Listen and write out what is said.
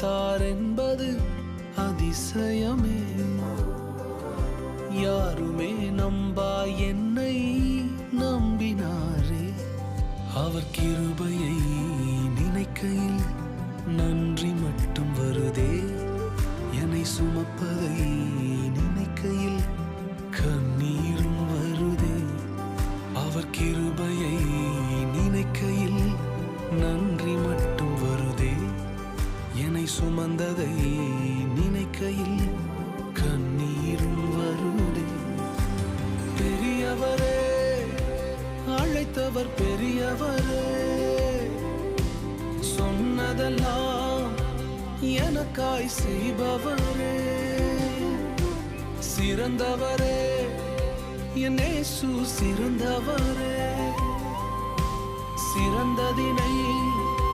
அழைத்தார் என்பது அதிசயமே. யாருமே நம்பா என்னை நம்பினாரே. அவர் கிருபையை நினைக்கையில் நன்றி மட்டும் வருதே. என்னை சுமப்பதை நினைக்கையில் கண்ணீரும் வருதே. அவர் கிருபையை நினைக்கையில் நன்றி மட்டும் வருதே. என்னை சுமந்ததை நினைக்கையில் கண்ணீரும் வருதே. பெரியவரே, அழைத்தவர் பெரியவரே, சொன்னதெல்லாம் எனக்காய் செய்பவரே. சிறந்தவரே, என் இயேசு சிறந்தவரே. சிறந்ததினை